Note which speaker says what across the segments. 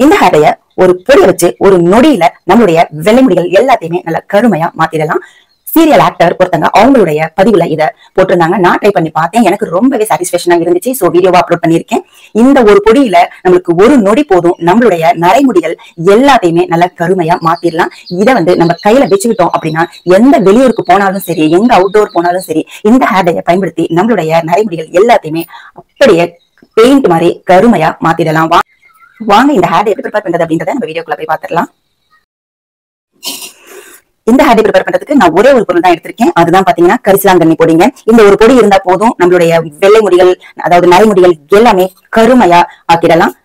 Speaker 1: இந்த ஹேரைய ஒரு பொடியை வச்சு ஒரு நொடியில நம்மளுடைய வெள்ளை முடிகள் எல்லாத்தையுமே நல்லா கருமையா மாத்திடலாம். சீரியல் ஆக்டர் ஒருத்தங்க அவங்களுடைய பதிவுல இத போட்டிருந்தாங்க. நான் ட்ரை பண்ணி பார்த்தேன். எனக்கு ரொம்பவே சாட்டிஸ்பேக்ஷனா இருந்துச்சு. சோ வீடியோவா அப்லோட் பண்ணிருக்கேன். இந்த ஒரு பொடியில நம்மளுக்கு ஒரு நொடி போதும் நம்மளுடைய நரைமுடிகள் எல்லாத்தையுமே நல்லா கருமையா மாத்திடலாம். இத நம்ம கையில வச்சுக்கிட்டோம் அப்படின்னா எந்த வெளியூருக்கு போனாலும் சரி, எங்க அவுட்டோர் போனாலும் சரி, இந்த ஹேர் டையை பயன்படுத்தி நம்மளுடைய நரைமுடிகள் எல்லாத்தையுமே அப்படியே பெயிண்ட் மாதிரி கருமையா மாத்திடலாம். வாங்க இந்த ஹேர் டை எப்படி ப்ரிப்பேர் பண்றது அப்படின்றத நம்ம வீடியோக்குள்ள போய் பார்த்துடலாம். இந்த ஹேர் டை ப்ரிப்பேர் பண்றதுக்கு நான் ஒரே ஒரு பொருள் தான் எடுத்திருக்கேன். அதுதான் பாத்தீங்கன்னா கரிசலாங்கண்ணி பொடிங்க. இந்த ஒரு பொடி இருந்தா போதும் நம்மளுடைய வெள்ளை முடிகள், அதாவது நரைமுடிகள் எல்லாமே கருமையா ஆக்கிடலாம்.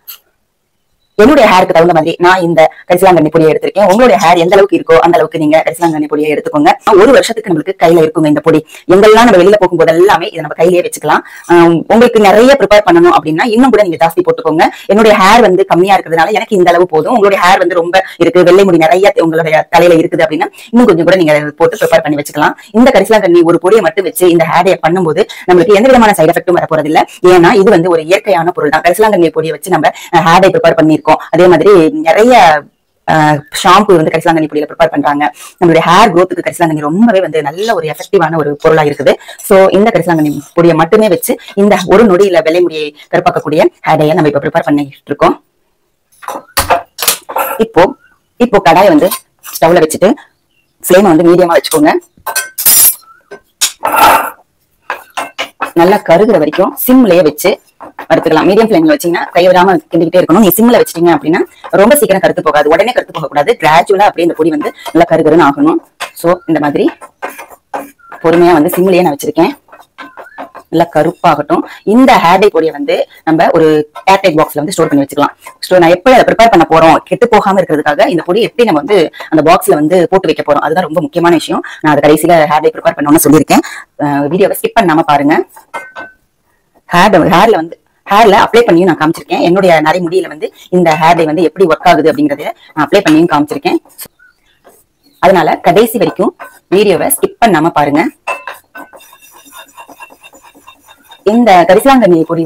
Speaker 1: என்னுடைய ஹேருக்கு தகுந்த மாதிரி நான் இந்த கரிசலாங்கண்ணி பொடியை எடுத்திருக்கேன். உங்களுடைய ஹேர் எந்த அளவுக்கு இருக்கோ அந்த அளவுக்கு நீங்க கரிசலாங்கண்ணி பொடியை எடுத்துக்கோங்க. ஒரு வருஷத்துக்கு நம்மளுக்கு கையில இருக்குங்க இந்த பொடி. எங்கெல்லாம் நம்ம வெளியில போகும்போது எல்லாமே இதை நம்ம கையிலேயே வச்சுக்கலாம். உங்களுக்கு நிறைய ப்ரிப்பேர் பண்ணணும் அப்படின்னா இன்னும் கூட நீங்க ஜாஸ்தி போட்டுக்கோங்க. என்னுடைய ஹேர் கம்மியா இருக்கிறதுனால எனக்கு இந்த அளவு போதும். உங்களுடைய ஹேர் ரொம்ப இருக்கு, வெள்ளை முடி நிறைய உங்களுடைய தலையில இருக்குது அப்படின்னா இன்னும் கொஞ்சம் கூட நீங்க போட்டு ப்ரிப்பேர் பண்ணி வச்சுக்கலாம். இந்த கரிசலாங்கண்ணி ஒரு பொடியை மட்டும் வச்சு இந்த ஹேர் டை பண்ணும்போது நம்மளுக்கு எந்த விதமான சைடு எஃபெக்டும் வர போறது இல்ல. ஏன்னா இது ஒரு இயற்கையான பொருள் தான். கரிசலாங்கண்ணி பொடியை வச்சு நம்ம ஹேர் டை ப்ரிப்பேர் பண்ணிருக்கோம். அதே மாதிரி நிறைய ஷாம்பு கரிசலாங்கண்ணி பொடியில ப்ரிப்பேர் பண்றாங்க. நம்மளுடைய ஹேர் growthக்கு கரிசலாங்கண்ணி ரொம்பவே நல்ல ஒரு எஃபெக்டிவான ஒரு பொருளா இருக்குது. சோ இந்த கரிசலாங்கண்ணி பொடியை மட்டுமே வச்சு இந்த ஒரு நொடியில வெள்ளை முடியை கருப்பாக்கக்கூடிய ஹேர் டையை நம்ம இப்ப ப்ரிப்பேர் பண்ணிட்டு இருக்கோம். இப்போ கடாயை ஸ்டவ்ல வச்சுட்டு ஃப்ளேமை மீடியமா வச்சுக்கோங்க. நல்லா கருகிற வரைக்கும் சிம்லயே வச்சு வறுத்துக்கலாம். மீடியம் ஃப்ளேம்ல வச்சீங்கன்னா கைவிடாம கிண்டிக்கிட்டே இருக்கணும். நீ சிம்ல வச்சிட்டீங்க அப்படின்னா ரொம்ப சீக்கிரம் கருத்து போகாது. உடனே கருத்து போக கூடாது. கிராஜுவலா அப்படியே இந்த பொடி நல்லா கருகருன்னு ஆகணும். சோ இந்த மாதிரி பொறுமையா சிம்லயே நான் வச்சிருக்கேன். நல்லா கருப்பாகட்டும். இந்த ஹேர் டை பொடியை நம்ம ஒரு ஏர்டைட் பாக்ஸ்ல ஸ்டோர் பண்ணி வச்சுக்கலாம். நான் எப்படி அதை ப்ரிப்பேர் பண்ண போறோம், கெட்டு போகாம இருக்கிறதுக்காக இந்த பொடி எப்படி நம்ம அந்த பாக்ஸ்ல போட்டு வைக்க போறோம், அதுதான் ரொம்ப முக்கியமான விஷயம். நான் அது கடைசியில ஹேர் டை ப்ரிப்பேர் பண்ணணும்னு சொல்லியிருக்கேன். வீடியோவை ஸ்கிப் பண்ணாம பாருங்க. ஹேர்ல அப்ளை பண்ணியும் நான் காமிச்சிருக்கேன். என்னுடைய நரைமுடியில இந்த ஹேர் டை எப்படி ஒர்க் ஆகுது அப்படிங்கறத நான் அப்ளை பண்ணியும் காமிச்சிருக்கேன். அதனால கடைசி வரைக்கும் வீடியோவை ஸ்கிப் பண்ணாம பாருங்க. இந்த கரிசலாங்கண்ணி பொடி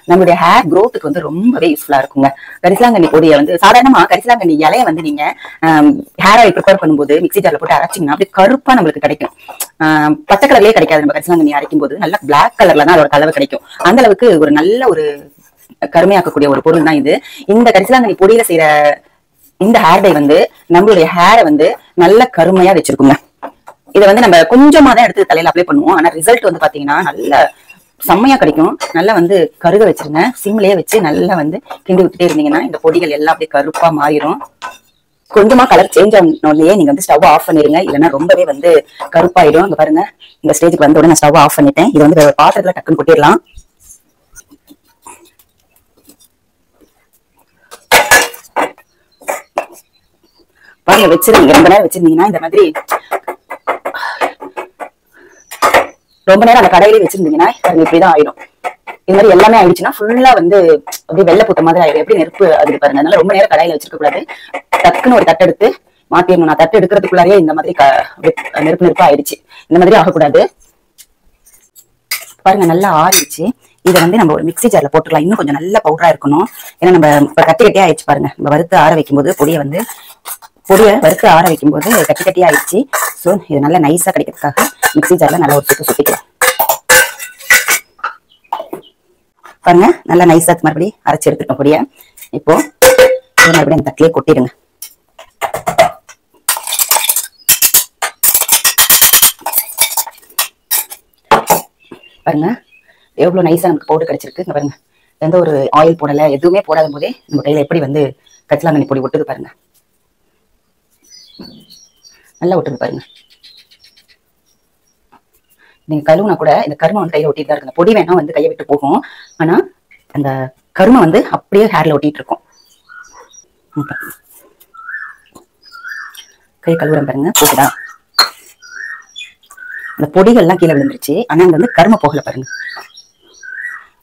Speaker 1: நம்மளுடைய ஹேர் growthக்கு ரொம்பவே யூஸ்ஃபுல்லா இருக்குங்க. கரிசலாங்கண்ணி பொடியை சாதாரணமா கரிசலாங்கண்ணி இலைய நீங்க ஹேர் ஆயில் ப்ரிப்பேர் பண்ணும்போது மிக்ஸி ஜார்ல போட்டு அரைச்சிங்கன்னா அப்படியே கருப்பா நம்மளுக்கு கிடைக்கும். பச்சை கலர்லயே கிடைக்காது. நம்ம கரிசலாங்கண்ணி அரைக்கும் போது நல்லா பிளாக் கலர்ல தான் அதோட கலவை கிடைக்கும். அந்த அளவுக்கு ஒரு நல்ல ஒரு கருமையாக்கக்கூடிய ஒரு பொருள் தான் இது. இந்த கரிசலாங்கண்ணி பொடியில செய்யற இந்த ஹேர் டை நம்மளுடைய ஹேரை நல்ல கருமையா வச்சிருக்குங்க. இதை நம்ம கொஞ்சமா தான் எடுத்து தலையில அப்ளை பண்ணுவோம். ஆனா ரிசல்ட் பாத்தீங்கன்னா நல்ல செம்மையா கிடைக்கும். நல்லா கருக வச்சிருங்க. சிம்லயே வச்சு நல்லா கிண்டி விட்டுட்டே இருந்தீங்கன்னா இந்த பொடிகள் எல்லாம் அப்படியே கருப்பா மாறிடும். கொஞ்சமா கலர் சேஞ்ச் ஆனோடனே நீங்க ஸ்டவ் ஆஃப் பண்ணிருங்க. இல்லைன்னா ரொம்பவே கருப்பாயிடும். இங்க பாருங்க, இந்த ஸ்டேஜுக்கு வந்த உடனே நான் ஸ்டவ் ஆஃப் பண்ணிட்டேன். இது வேற பாத்திரத்துல டக்குன்னு கொட்டிடலாம். பாருங்க, வச்சிருங்க. ரொம்ப நேரம் வச்சிருந்தீங்கன்னா இந்த மாதிரி ரொம்ப நேரம் அந்த கடையிலே வச்சிருந்தீங்கன்னா இப்படிதான் ஆயிடும். இது மாதிரி எல்லாமே ஆயிடுச்சுன்னா ஃபுல்லா அப்படியே வெள்ளை பூத்த மாதிரி ஆயிடும். எப்படி நெருப்பு அதுக்கு பாருங்க. அதனால ரொம்ப நேரம் கடையில வச்சிருக்க கூடாது. டக்குன்னு ஒரு தட்டு எடுத்து மாத்திடணும். நான் தட்டு எடுக்கிறதுக்குள்ளாரே இந்த மாதிரி நெருப்பு ஆயிடுச்சு. இந்த மாதிரி ஆகக்கூடாது. பாருங்க, நல்லா ஆறிடுச்சு. இதை நம்ம ஒரு மிக்ஸி ஜார்ல போட்டுக்கலாம். இன்னும் கொஞ்சம் நல்ல பவுடரா இருக்கணும். ஏன்னா நம்ம இப்ப கட்டி கட்டியா ஆயிடுச்சு பாருங்க. நம்ம வறுத்து ஆற வைக்கும் போது பொடியை வறுத்து ஆற வைக்கும் போது கட்டி கட்டியா ஆயிடுச்சு. சோ இது நல்லா நைஸா கிடைக்கிறதுக்காக மிக்ஸி ஜார்ல நல்லா ஒரு சுத்திக்கலாம். பாருங்க, நல்லா நைஸா மறுபடியும் அரைச்சு எடுத்துட்டோம் பொடியை. இப்போ மறுபடியும் அந்த தட்டிலே கொட்டிடுங்க. பாருங்க எவ்வளவு நைஸா நமக்கு பவுடர் கிடைச்சிருக்கு. பாருங்க, எந்த ஒரு ஆயில் போடல, எதுவுமே போடாத போதே நம்ம கையில எப்படி கரிசலாங்கண்ணி பொடி ஒட்டுது பாருங்க. நல்லா ஒட்டுது பாருங்க. நீங்க கழுவுனா கூட இந்த கருமை கையில ஒட்டிட்டு தான் இருக்கு. பொடி வேணா கையை விட்டு போகும். ஆனா அந்த கருமை அப்படியே ஹேர்ல ஒட்டிட்டு இருக்கும். கை கழுவுறேன் பாருங்க, போகுதா? அந்த பொடிகள்லாம் கீழே விழுந்துருச்சு. ஆனா அங்க கருமை போகல பாருங்க.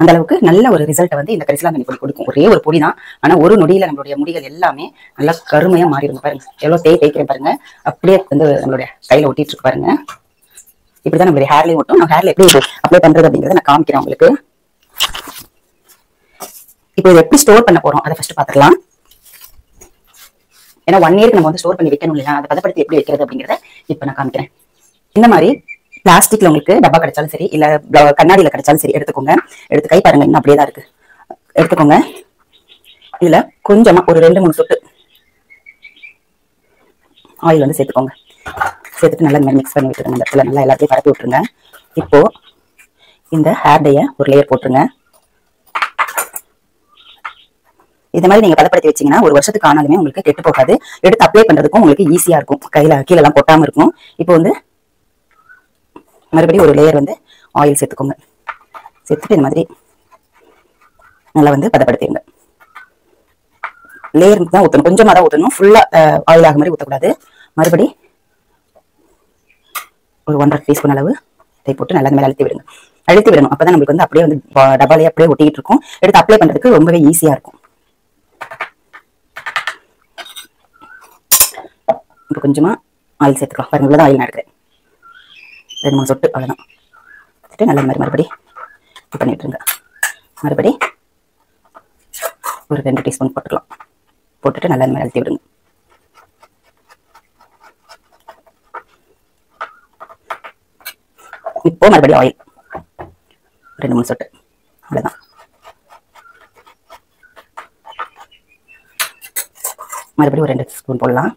Speaker 1: அந்த அளவுக்கு நல்ல ஒரு ரிசல்ட் இந்த கரிசலாங்கண்ணி பொடி கொடுக்கும். ஒரே ஒரு பொடி தான். ஆனா ஒரு நொடியில நம்மளுடைய முடிகள் எல்லாமே நல்லா கருமையா மாறிடுங்க. பாருங்க எவ்வளவு தேய்க்கிறேன் பாருங்க. அப்படியே நம்மளுடைய கையில ஒட்டிட்டு இருக்கு பாருங்க. இப்படிதான் நம்மளுடைய ஹேர்லயும் ஒட்டும். நான் ஹேர்ல எப்படி அப்ளை பண்றது அப்படிங்கறத நான் காமிக்கிறேன் உங்களுக்கு. இப்போ இதை எப்படி ஸ்டோர் பண்ண போறோம் அதை ஃபர்ஸ்ட் பாத்துக்கலாம். ஏன்னா 1 இயருக்கு நம்ம வந்து ஸ்டோர் பண்ணி வைக்கணும் இல்லையா, அதை பதப்படுத்தி எப்படி வைக்கிறது அப்படிங்கிறத இப்ப நான் காமிக்கிறேன். இந்த மாதிரி பிளாஸ்டிக்ல உங்களுக்கு டப்பா கிடைச்சாலும் சரி, இல்ல கண்ணாடியில கிடைச்சாலும் சரி எடுத்துக்கோங்க. எடுத்து கை பாருங்க, இன்னும் அப்படியே தான் இருக்கு. எடுத்துக்கோங்க. இதுல கொஞ்சமா ஒரு 2-3 சொட்டு ஆயில் வந்து சேர்த்துக்கோங்க. சேர்த்துட்டு நல்லா இந்த மாதிரி மிக்ஸ் பண்ணி விட்டுருங்க. இந்த இடத்துல நல்லா எல்லாத்தையும் பரப்பி விட்டுருங்க. இப்போ இந்த ஹேர் டைய ஒரு லேயர் போட்டுருங்க. இந்த மாதிரி நீங்க பதப்படுத்தி வச்சீங்கன்னா 1 வருஷத்துக்கு ஆனாலுமே உங்களுக்கு கெட்டு போகாது. எடுத்து அப்ளை பண்றதுக்கும் உங்களுக்கு ஈஸியா இருக்கும். கையில கீழே எல்லாம் கொட்டாம இருக்கும். இப்போ வந்து மறுபடியும் ஒரு லேயர் வந்து ஆயில் சேர்த்துக்கோங்க. சேர்த்துட்டு இந்த மாதிரி நல்லா வந்து பதப்படுத்திடுங்க. லேயர் தான் ஊற்றணும், கொஞ்சமா தான் ஊற்றணும். ஃபுல்லா ஆயில் ஆக மாதிரி ஊற்றக்கூடாது. மறுபடி ஒரு 1.5 டீஸ்பூன் அளவு இதை போட்டு நல்லா மேலே அழுத்தி விடுங்க. அழுத்தி விடணும். அப்பதான் நம்மளுக்கு வந்து அப்படியே வந்து டப்பாலே அப்படியே ஒட்டிக்கிட்டு இருக்கும். எடுத்து அப்ளை பண்றதுக்கு ரொம்பவே ஈஸியா இருக்கும். இப்போ கொஞ்சமா ஆயில் சேர்த்துக்கலாம். பாருங்க, இவ்வளவுதான் ஆயில் நான் எடுக்கிறேன். 2-3 சொட்டு அவ்வளவுதான். நல்ல மாதிரி மறுபடி பண்ணிட்டுருங்க. மறுபடி ஒரு 2 டீஸ்பூன் போட்டுக்கலாம். போட்டுட்டு நல்லா மாதிரி அழுத்தி விடுங்க. இப்போ மறுபடியும் ஆயில் 2-3 சொட்டு அவ்வளவுதான். மறுபடியும் ஒரு 2 ஸ்பூன் போடலாம்.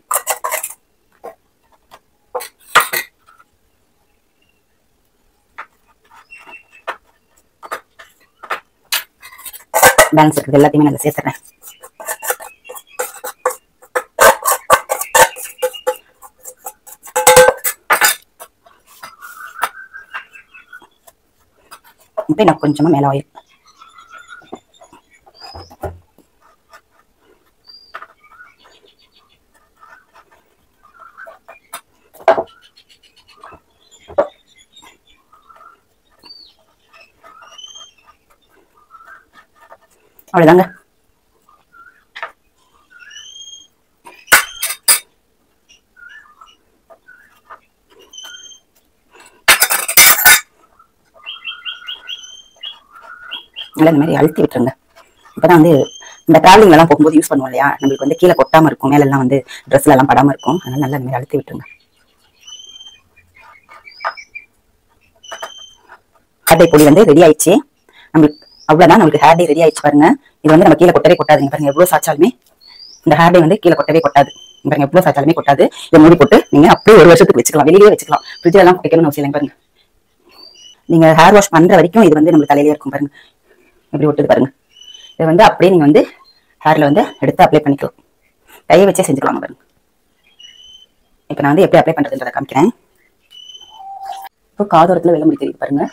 Speaker 1: பேலன்ஸ் இருக்குது எல்லாத்தையுமே நான் சேர்த்துறேன். இப்போ நான் கொஞ்சமா மேல ஆயில் அவ்வளவுதாங்க. நல்லா இந்த மாதிரி அழுத்தி விட்டுருங்க. இப்பதான் வந்து இந்த டிராவலிங்ல எல்லாம் போகும்போது யூஸ் பண்ணுவோம் இல்லையா, நம்மளுக்கு வந்து கீழே கொட்டாம இருக்கும், மேல எல்லாம் வந்து ட்ரெஸ்ல எல்லாம் படாம இருக்கும். அதனால நல்லா இந்த மாதிரி அழுத்தி விட்டுருங்க. ஹேர் டை பொடி வந்து ரெடி ஆயிடுச்சு. நம்மளுக்கு அவ்வளவுதான், நம்மளுக்கு ஹேர் டை ரெடி ஆயிடுச்சு. பாருங்க, இது வந்து நம்ம கீழே கொட்டவே கொட்டாதுங்க. பாருங்க, எவ்வளவு சாச்சாலுமே இந்த ஹேர் டை வந்து கீழே கொட்டவே கொட்டாது. பாருங்க, எவ்வளவு சாச்சாலுமே கொட்டாது. இதை மூடி போட்டு நீங்க அப்படியே 1 வருஷத்துக்கு வச்சுக்கலாம். வெளியே வச்சுக்கலாம். ஃப்ரிட்ஜ்ல எல்லாம் வைக்கணும்னு அவசியம் இல்லை. பாருங்க, நீங்க ஹேர் வாஷ் பண்ற வரைக்கும் இது வந்து நம்ம தலையிலே இருக்கும். பாருங்க எப்படி ஒட்டுது பாருங்க. இதை வந்து அப்படியே நீங்க வந்து ஹேர்ல வந்து எடுத்து அப்ளை பண்ணிக்கலாம். கையை வச்சே செஞ்சுக்கலாம். பாருங்க, இப்போ நான் வந்து எப்படி அப்ளை பண்றதுன்றதை காமிக்கிறேன். இப்போ காதோரத்துல வெள்ளை முடி தெரியுது பாருங்க.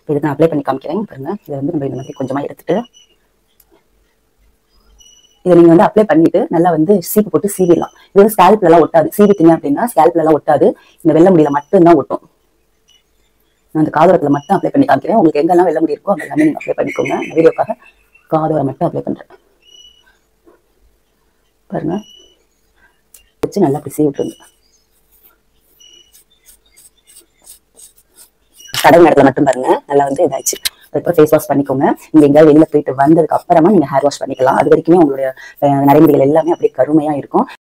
Speaker 1: இதுக்கு நான் அப்ளை பண்ணி காமிக்கிறேன். பாருங்க, இதை வந்து நம்ம இந்த மாதிரி கொஞ்சமா எடுத்துட்டு இதை நீங்க வந்து அப்ளை பண்ணிட்டு நல்லா வந்து சீப்பு போட்டு சீவிடலாம். இது வந்து ஸ்கேல்ப்ல எல்லாம் ஒட்டாது. சீவிட்டீங்க அப்படின்னா ஸ்கேல்ப்ல எல்லாம் ஒட்டாது. இந்த வெள்ளை முடியில மட்டும்தான் ஒட்டும். நான் அந்த காதோரத்துல மட்டும் அப்ளை பண்ணி காமிக்கிறேன். உங்களுக்கு எங்கெல்லாம் வெள்ளை முடி இருக்கோ அங்க எல்லாமே நீங்க அப்ளை பண்ணிக்கோங்க. நான் வீடியோக்காக காதோரம் மட்டும் அப்ளை பண்றேன். பாருங்க, வச்சு நல்லா பிசி விட்டுருங்க. கடை நேரத்துல மட்டும் பாருங்க நல்லா வந்து இதாச்சு. அதுக்கப்புறம் ஃபேஸ் வாஷ் பண்ணிக்கோங்க. நீங்க எங்கேயாவது வெளியில போயிட்டு வந்ததுக்கு அப்புறமா நீங்க ஹேர் வாஷ் பண்ணிக்கலாம். அது வரைக்குமே உங்களுடைய நடைமுறைகள் எல்லாமே அப்படியே கருமையா இருக்கும்.